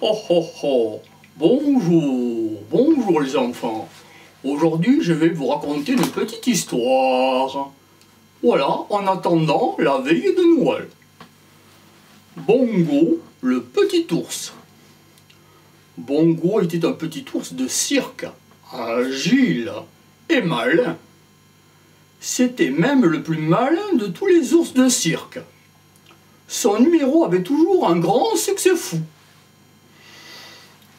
Oh oh oh, bonjour, bonjour les enfants. Aujourd'hui, je vais vous raconter une petite histoire. Voilà, en attendant la veille de Noël. Bongo, le petit ours. Bongo était un petit ours de cirque, agile et malin. C'était même le plus malin de tous les ours de cirque. Son numéro avait toujours un grand succès fou.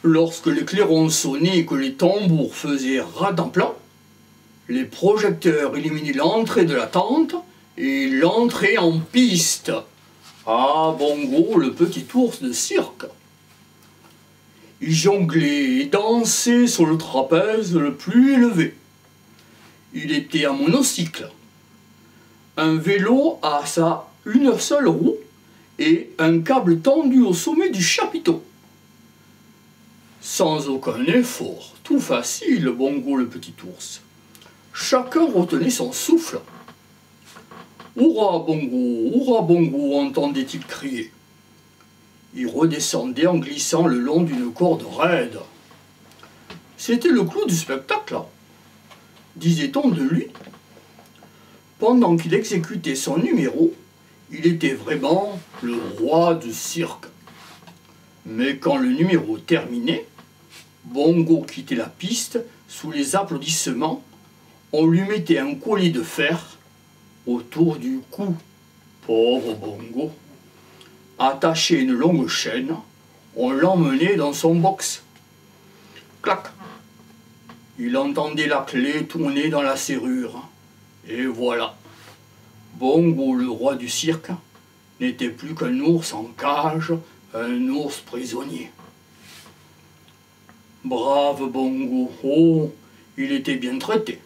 Lorsque les clairons sonnaient et que les tambours faisaient rat-en-plan, les projecteurs illuminaient l'entrée de la tente et l'entrée en piste. Ah, Bongo, le petit ours de cirque. Il jonglait et dansait sur le trapèze le plus élevé. Il était à monocycle. Un vélo à une seule roue et un câble tendu au sommet du chapiteau. Sans aucun effort, tout facile, Bongo le petit ours. Chacun retenait son souffle. Hurrah Bongo, entendait-il crier. Il redescendait en glissant le long d'une corde raide. C'était le clou du spectacle, disait-on de lui. Pendant qu'il exécutait son numéro, il était vraiment le roi du cirque. Mais quand le numéro terminait, Bongo quittait la piste sous les applaudissements. On lui mettait un collier de fer autour du cou. Pauvre Bongo. Attaché à une longue chaîne, on l'emmenait dans son box. Clac! Il entendait la clé tourner dans la serrure. Et voilà. Bongo, le roi du cirque, n'était plus qu'un ours en cage, un ours prisonnier. Brave Bongo, oh, il était bien traité.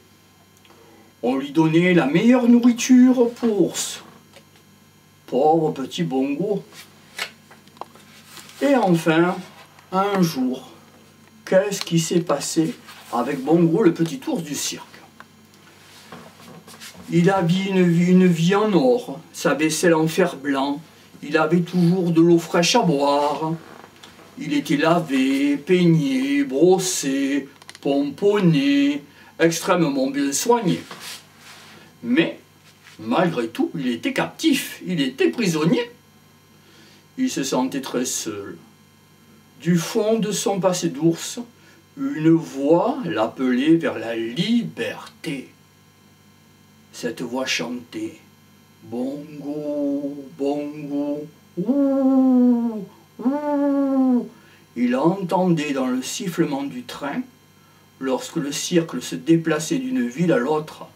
On lui donnait la meilleure nourriture pour ours. Pauvre petit Bongo. Et enfin, un jour, qu'est-ce qui s'est passé avec Bongo, le petit ours du cirque? Il avait une vie en or, sa vaisselle en fer blanc, il avait toujours de l'eau fraîche à boire. Il était lavé, peigné, brossé, pomponné, extrêmement bien soigné. Mais, malgré tout, il était captif, il était prisonnier. Il se sentait très seul. Du fond de son passé d'ours, une voix l'appelait vers la liberté. Cette voix chantait « Bongo, Bongo, ouh, ouh ». Il entendait dans le sifflement du train, lorsque le cirque se déplaçait d'une ville à l'autre,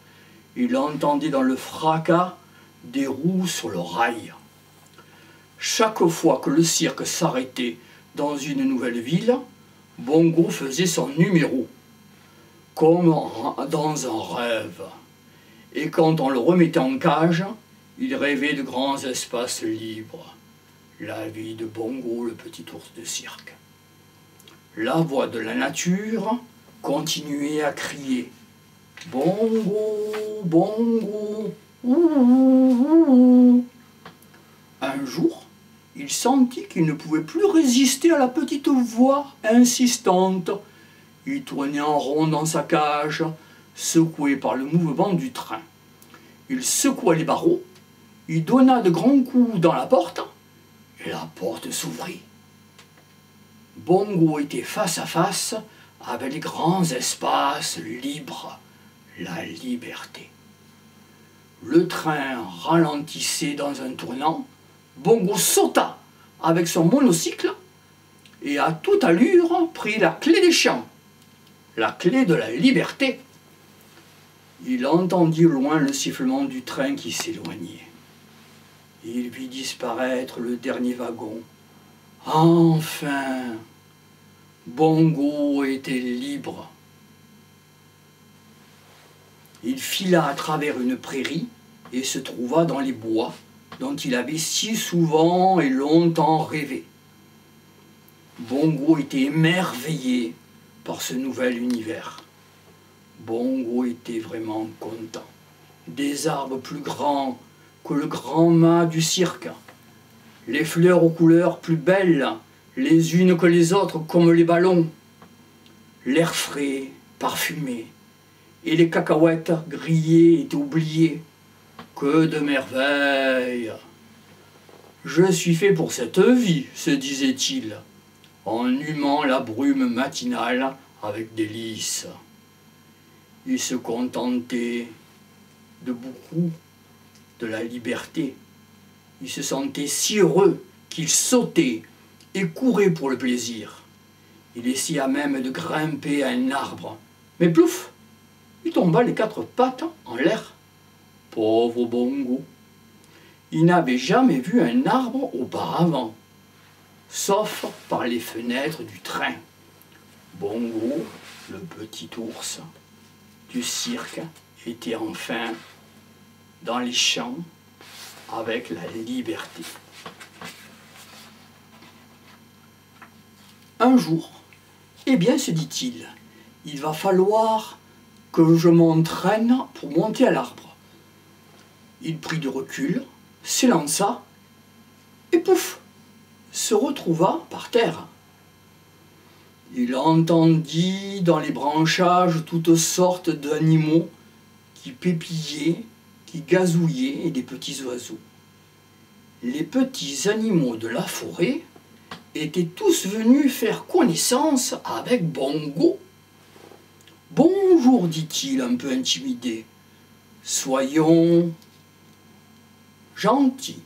il entendait dans le fracas des roues sur le rail. Chaque fois que le cirque s'arrêtait dans une nouvelle ville, Bongo faisait son numéro, comme dans un rêve. Et quand on le remettait en cage, il rêvait de grands espaces libres. La vie de Bongo, le petit ours de cirque. La voix de la nature continuait à crier « Bongo, Bongo, ouh ». Un jour, il sentit qu'il ne pouvait plus résister à la petite voix insistante. Il tournait en rond dans sa cage, secoué par le mouvement du train. Il secoua les barreaux, il donna de grands coups dans la porte, et la porte s'ouvrit. Bongo était face à face avec les grands espaces libres, la liberté. Le train ralentissait dans un tournant, Bongo sauta avec son monocycle et à toute allure prit la clé des champs, la clé de la liberté. Il entendit au loin le sifflement du train qui s'éloignait. Il vit disparaître le dernier wagon. Enfin, Bongo était libre. Il fila à travers une prairie et se trouva dans les bois dont il avait si souvent et longtemps rêvé. Bongo était émerveillé par ce nouvel univers. Bongo était vraiment content. Des arbres plus grands que le grand mât du cirque, les fleurs aux couleurs plus belles les unes que les autres comme les ballons. L'air frais, parfumé, et les cacahuètes grillées étaient oubliées. Que de merveilles! Je suis fait pour cette vie, se disait-il, en humant la brume matinale avec délice. Il se contentait de beaucoup, de la liberté. Il se sentait si heureux qu'il sautait et courait pour le plaisir. Il essaya même de grimper à un arbre, mais plouf, il tomba les quatre pattes en l'air. Pauvre Bongo! Il n'avait jamais vu un arbre auparavant, sauf par les fenêtres du train. Bongo, le petit ours du cirque, était enfin dans les champs avec la liberté. Un jour, eh bien, se dit-il, il va falloir que je m'entraîne pour monter à l'arbre. Il prit du recul, s'élança, et pouf, se retrouva par terre. Il entendit dans les branchages toutes sortes d'animaux qui pépillaient, qui gazouillaient, et des petits oiseaux. Les petits animaux de la forêt étaient tous venus faire connaissance avec Bongo. « Bonjour, dit-il, un peu intimidé. Soyons gentils. »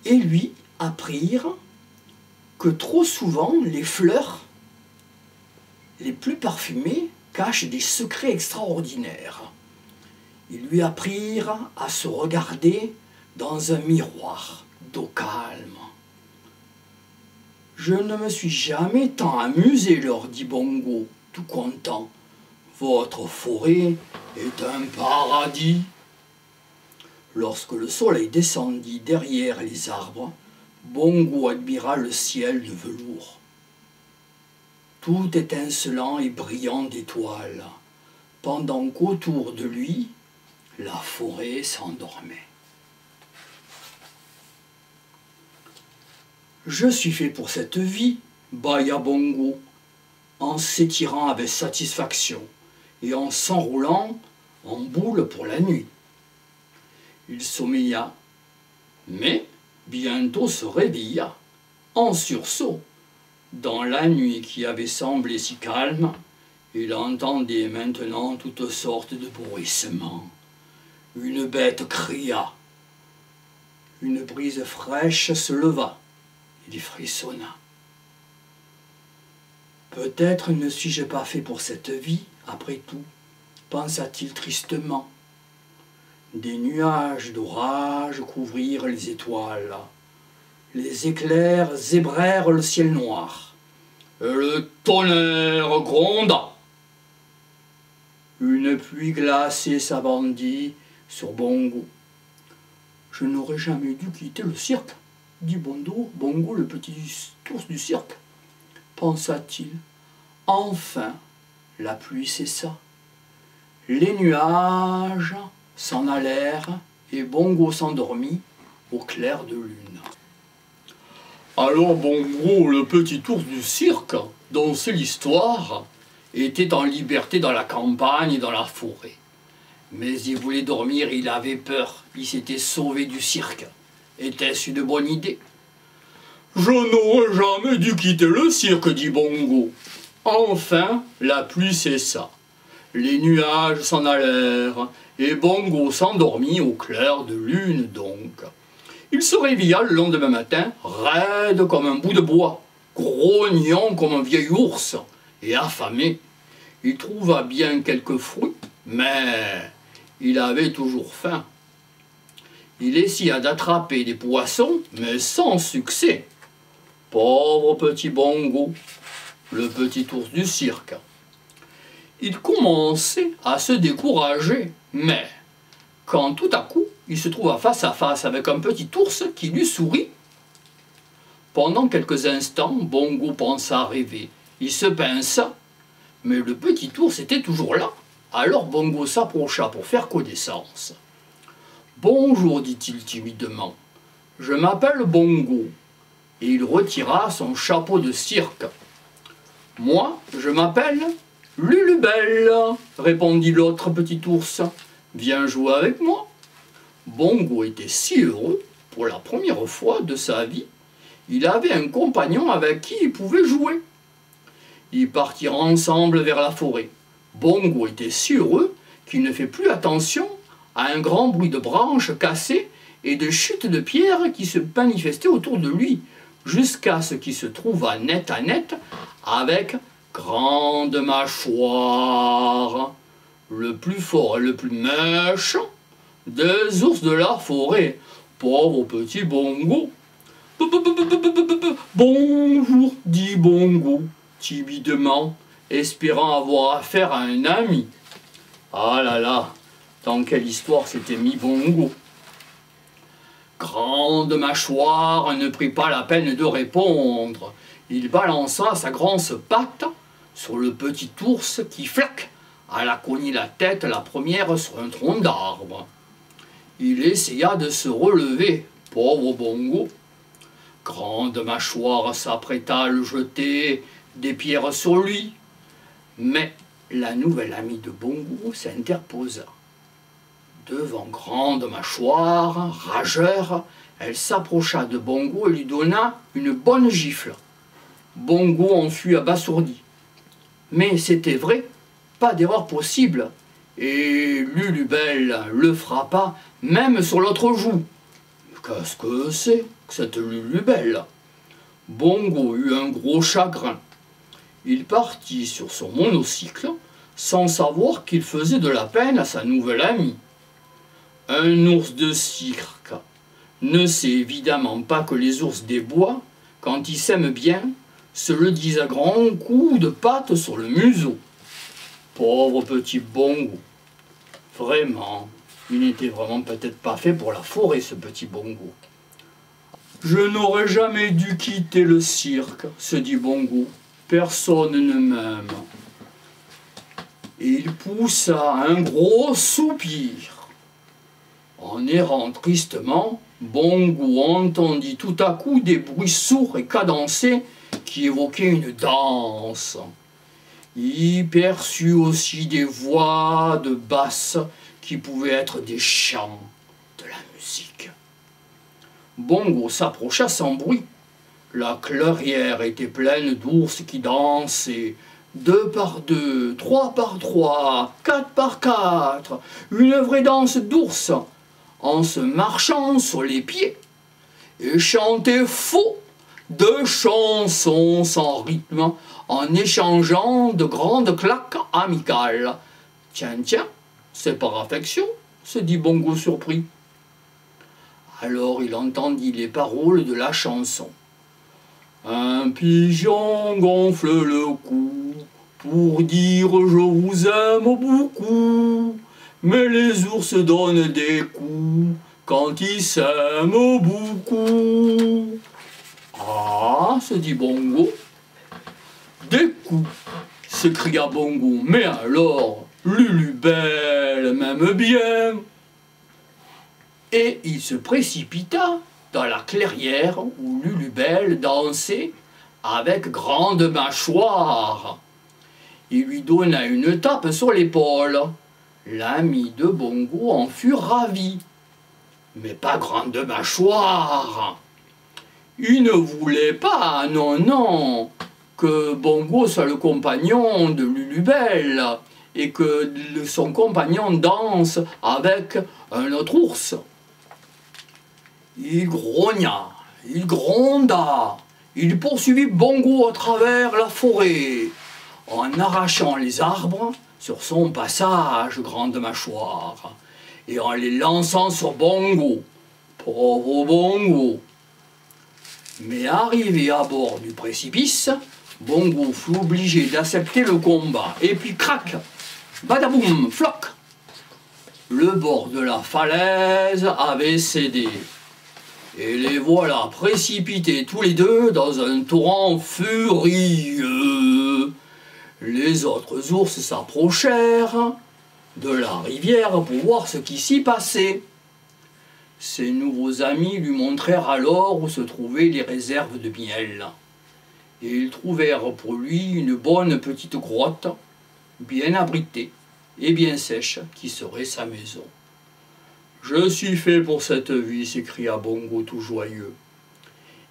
Et lui apprirent que trop souvent les fleurs les plus parfumées cachent des secrets extraordinaires. Ils lui apprirent à se regarder dans un miroir d'eau calme. « Je ne me suis jamais tant amusé, leur dit Bongo, tout content. Votre forêt est un paradis. » Lorsque le soleil descendit derrière les arbres, Bongo admira le ciel de velours, tout étincelant et brillant d'étoiles, pendant qu'autour de lui, la forêt s'endormait. « Je suis fait pour cette vie, bâilla Bongo, en s'étirant avec satisfaction et en s'enroulant en boule pour la nuit. » Il sommeilla, mais bientôt se réveilla, en sursaut. Dans la nuit qui avait semblé si calme, il entendait maintenant toutes sortes de bruissements. Une bête cria. Une brise fraîche se leva. Il frissonna. Peut-être ne suis-je pas fait pour cette vie, après tout, pensa-t-il tristement. Des nuages d'orage couvrirent les étoiles. Les éclairs zébrèrent le ciel noir. Et le tonnerre gronda. Une pluie glacée s'abandit sur Bongo. « Je n'aurais jamais dû quitter le cirque, dit Bongo, le petit ours du cirque, pensa-t-il. Enfin, la pluie cessa. Les nuages s'en allèrent et Bongo s'endormit au clair de lune. Alors Bongo, le petit ours du cirque, dont c'est l'histoire, était en liberté dans la campagne et dans la forêt. Mais il voulait dormir, il avait peur, il s'était sauvé du cirque. Était-ce une bonne idée? Je n'aurais jamais dû quitter le cirque, dit Bongo. Enfin, la pluie cessa. Les nuages s'en allèrent, et Bongo s'endormit au clair de lune donc. Il se réveilla le lendemain matin, raide comme un bout de bois, grognon comme un vieil ours, et affamé. Il trouva bien quelques fruits, mais il avait toujours faim. Il essaya d'attraper des poissons, mais sans succès. Pauvre petit Bongo, le petit ours du cirque. Il commençait à se décourager, mais quand tout à coup, il se trouva face à face avec un petit ours qui lui sourit. Pendant quelques instants, Bongo pensa rêver. Il se pinça, mais le petit ours était toujours là. Alors Bongo s'approcha pour faire connaissance. « Bonjour, dit-il timidement. Je m'appelle Bongo, et il retira son chapeau de cirque. « Moi, je m'appelle Lulubelle, répondit l'autre petit ours. Viens jouer avec moi. Bongo était si heureux, pour la première fois de sa vie, il avait un compagnon avec qui il pouvait jouer. Ils partirent ensemble vers la forêt. Bongo était si heureux qu'il ne fait plus attention à un grand bruit de branches cassées et de chutes de pierres qui se manifestaient autour de lui, jusqu'à ce qu'il se trouva net à net avec Grande Mâchoire, le plus fort et le plus méchant des ours de la forêt. Pauvre petit Bongo. Bonjour, dit Bongo, timidement, espérant avoir affaire à un ami. Ah là là, dans quelle histoire s'était mis Bongo. Grande Mâchoire ne prit pas la peine de répondre. Il balança sa grosse patte sur le petit ours qui, flac, alla cogner la tête la première sur un tronc d'arbre. Il essaya de se relever, pauvre Bongo. Grande Mâchoire s'apprêta à le jeter des pierres sur lui, mais la nouvelle amie de Bongo s'interposa. Devant Grande Mâchoire, rageur, elle s'approcha de Bongo et lui donna une bonne gifle. Bongo en fut abasourdi. Mais c'était vrai, pas d'erreur possible, et Lulubelle le frappa même sur l'autre joue. Qu'est-ce que c'est que cette Lulubelle? Bongo eut un gros chagrin. Il partit sur son monocycle sans savoir qu'il faisait de la peine à sa nouvelle amie. Un ours de cirque ne sait évidemment pas que les ours des bois, quand ils s'aiment bien, se le disent à grands coups de patte sur le museau. Pauvre petit Bongo. Vraiment, il n'était vraiment peut-être pas fait pour la forêt, ce petit Bongo. Je n'aurais jamais dû quitter le cirque, se dit Bongo. Personne ne m'aime. Et il poussa un gros soupir. En errant tristement, Bongo entendit tout à coup des bruits sourds et cadencés qui évoquaient une danse. Il perçut aussi des voix de basse qui pouvaient être des chants, de la musique. Bongo s'approcha sans bruit. La clairière était pleine d'ours qui dansaient, 2 par 2, 3 par 3, 4 par 4, une vraie danse d'ours, en se marchant sur les pieds, et chantaient faux de chansons sans rythme, en échangeant de grandes claques amicales. Tiens, tiens, c'est par affection, se dit Bongo surpris. Alors il entendit les paroles de la chanson. Un pigeon gonfle le cou pour dire je vous aime beaucoup, mais les ours donnent des coups quand ils s'aiment beaucoup. Ah, se dit Bongo. Des coups, s'écria Bongo, mais alors, Lulubelle m'aime bien. Et il se précipita dans la clairière où Lulubelle dansait avec Grande Mâchoire. Il lui donna une tape sur l'épaule. L'ami de Bongo en fut ravi. Mais pas Grande Mâchoire. Il ne voulait pas, non, non, que Bongo soit le compagnon de Lulubelle et que son compagnon danse avec un autre ours. Il grogna, il gronda, il poursuivit Bongo à travers la forêt, en arrachant les arbres sur son passage, Grande Mâchoire, et en les lançant sur Bongo. Pauvre Bongo. Mais arrivé à bord du précipice, Bongo fut obligé d'accepter le combat. Et puis crac, badaboum, floc, le bord de la falaise avait cédé. Et les voilà précipités tous les deux dans un torrent furieux. Les autres ours s'approchèrent de la rivière pour voir ce qui s'y passait. Ses nouveaux amis lui montrèrent alors où se trouvaient les réserves de miel. Et ils trouvèrent pour lui une bonne petite grotte, bien abritée et bien sèche, qui serait sa maison. « Je suis fait pour cette vie », s'écria Bongo tout joyeux.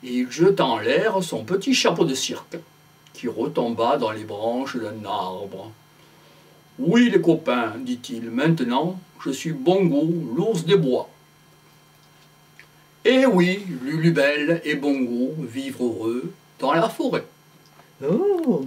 Et il jeta en l'air son petit chapeau de cirque, qui retomba dans les branches d'un arbre. « Oui, les copains, dit-il, maintenant, je suis Bongo, l'ours des bois. » Et oui, Lulubelle et Bongo vivent heureux dans la forêt. Oh,